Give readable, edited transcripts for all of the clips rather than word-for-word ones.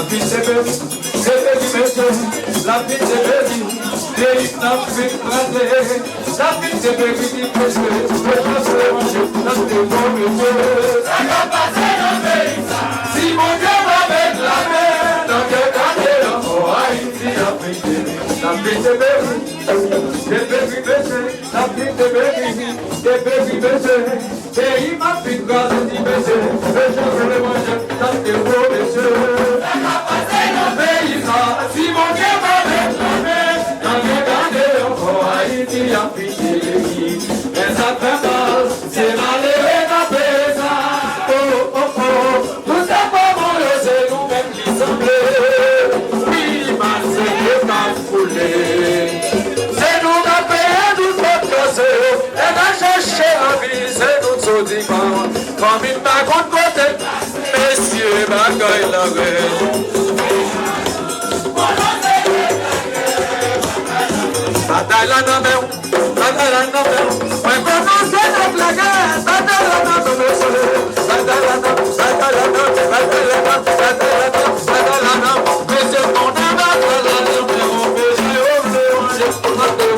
vie c'est belle, c'est belle la vie c'est belle, les hypnotes fait craser, la vie c'est belle qui dit que je vais manger dans tes bons métiers. Ça va passer dans le pays, si mon Dieu m'avait la main, dans quel quartier oh Haïti, la vie c'est belle, c'est belle, la vie c'est belle, et il m'a fait grâce et dit baiser, et je veux le manger dans tes beaux messieurs. Ça va passer dans le pays, si mon Dieu m'avait la main, dans quel quartier oh Haïti, la vie c'est belle, mais ça fait mal, c'est malheureux d'appeler ça. Oh, oh, oh, tout ça pour moi, c'est nous-mêmes qui semblent. Oui, mal, c'est que t'as foulé. C'est nous qui payons tout notre casse. Et dans chercher la vie, c'est nous qui sommes dit comme une bague de côté. Messieurs, bagaille la reine. Bataille la nommée, bataille la nommée. On commence notre la guerre, bataille la nommée. Bataille la nommée, bataille la nommée, bataille la nommée, bataille la nommée, bataille la nommée. Messieurs, on a battu la nommée, on peut jouer au bleu, on est pour la terre.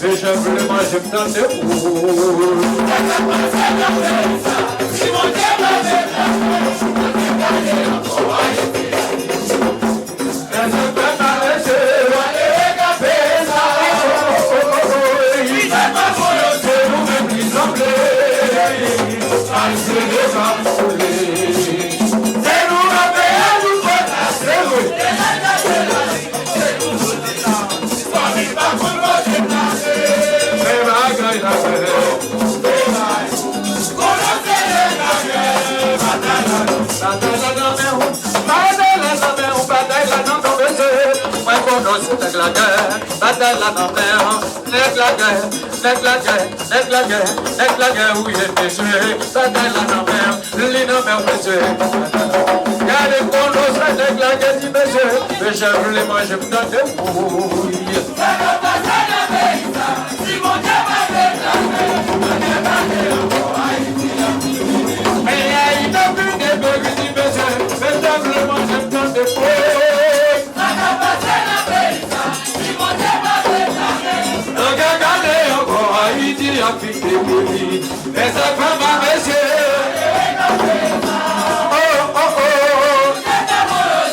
Et je veux manger dans des boules. Si mon Dieu m'avait la main, je ne peux pas laisser aller regarder ça. C'est ma volonté, nous-mêmes qui semblait. C'est déjà foulé. C'est nous la paix à nous faire. Bataille la mer, nèg la guerre, oui est péché. Bataille la mer, l'innommé péché. Gardez qu'on ose nèg la guerre dit péché. Péché voulait manger dans des bouilles. Ça va passer la veille, si mon Dieu m'avait la main, mais il y a une plus de bébé dit péché. Péché voulait manger dans des bouilles. Ça va passer la veille, si mon Dieu m'avait la main. Regardez encore Haïti a fixé des bébés. Et ça fait ma messieurs.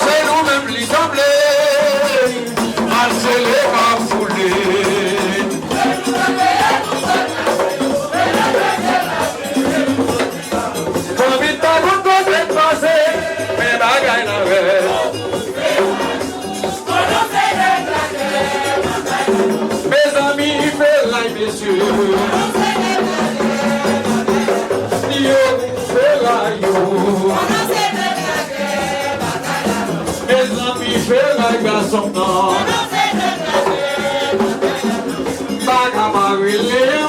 C'est nous-mêmes les semblés. Mal c'est les pas foulés. Comme il t'a tout côté passé, mais bagaille la veille. Mes amis, il fait là, messieurs. Yo, fait là, yo. Mes amis, fait là, garçon, non. Bagamari, les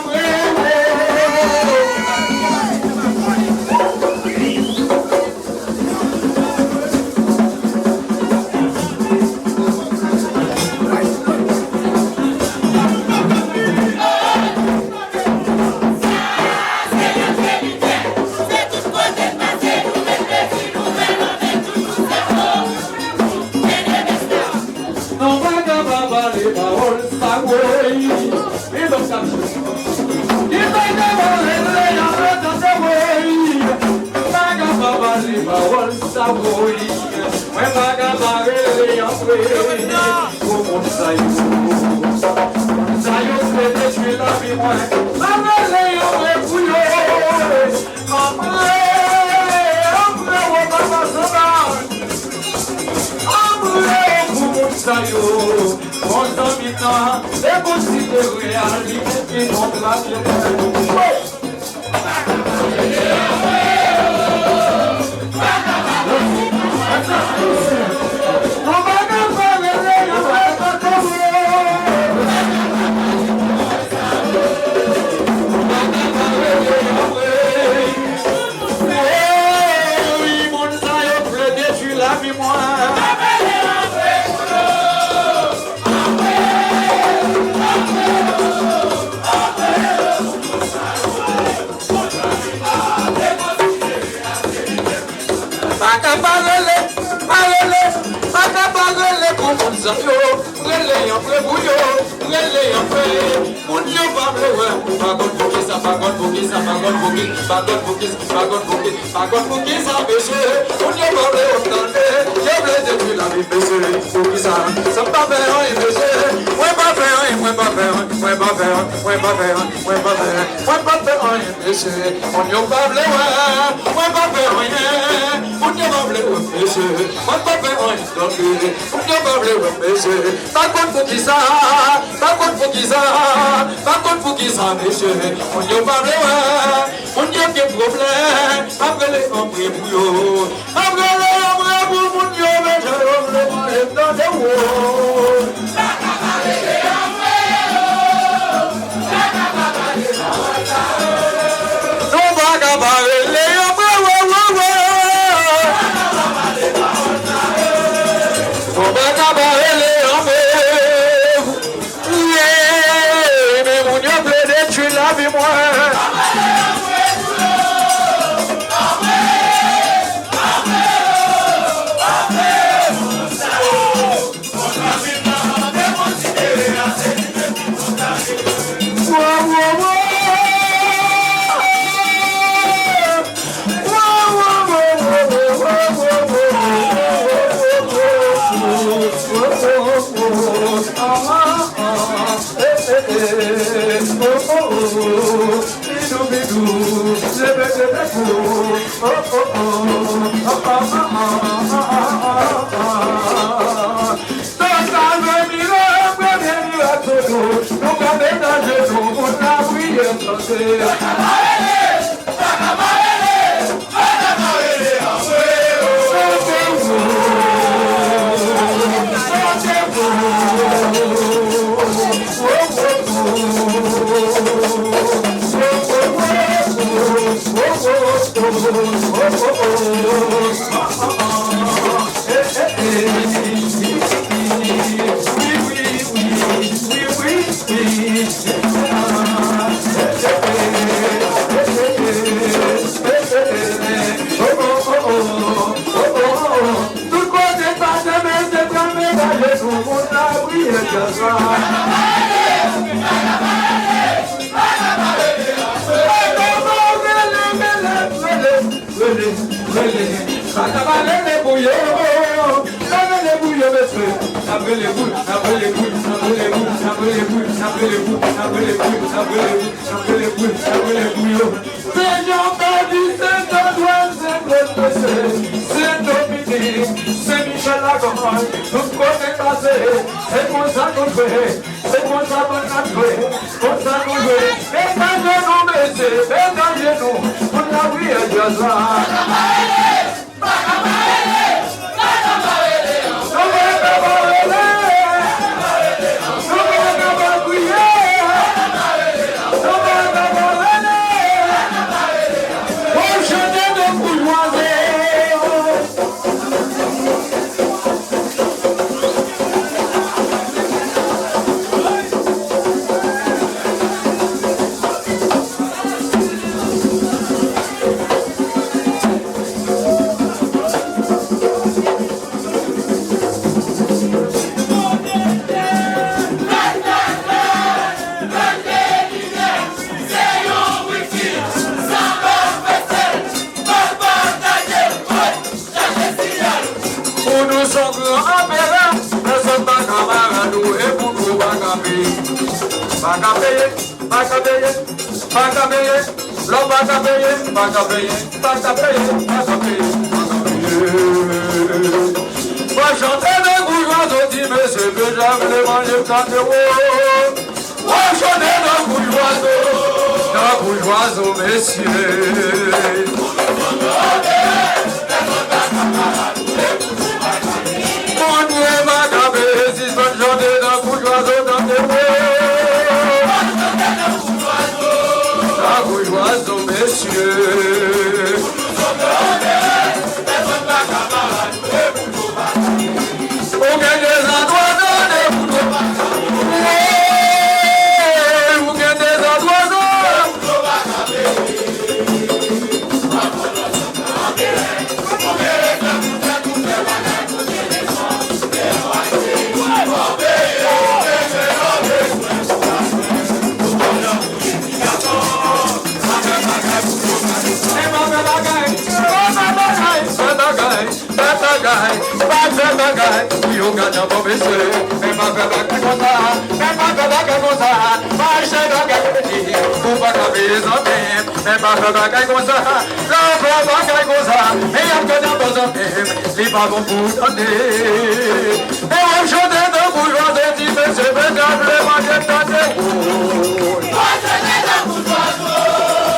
les coups ça yo, les en pré bouillon, les en pré, mon yo pas bleu, pas gon pour qui ça, pas gon pour qui ça, pas gon pour qui, pas gon pour qui, pas gon pour qui, pas gon pour qui ça péché, mon yo pas bleu entendez, je bleu depuis la vie péché, pour qui ça pas faire un péché, ouais pas faire un, ouais pas faire un, ouais pas faire un, ouais pas faire un, ouais pas faire un, ouais pas faire un péché, mon yo pas bleu, ouais pas faire rien, mon yo pas bleu péché, ouais pas faire un entendez, mon yo pas bleu péché, pas gon pour qui ça, pas gon pour qui ça, pas gon pour qui ça péché, mon yo pas bleu, mon yo qui problème, après les hommes bouillon, après les hommes bouillon, mon yo mais je le dans les woes. bagaille, yo gagne bon monsieur, mais ma bagaille comme ça, mais ma bagaille comme ça, ma chère bagaille, pour pas caber les hommes, mais ma bagaille comme ça, la bagaille comme ça, et y'a que dans vos hommes, les babons pour donner, et on chante de bourgeois de type, c'est véritable, ma tête tentée,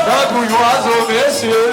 la bourgeoise, messieurs.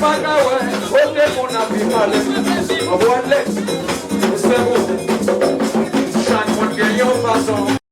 Magawa, Ote Mona Pimale, of one leg, Seven, Shan Monkey, your façon.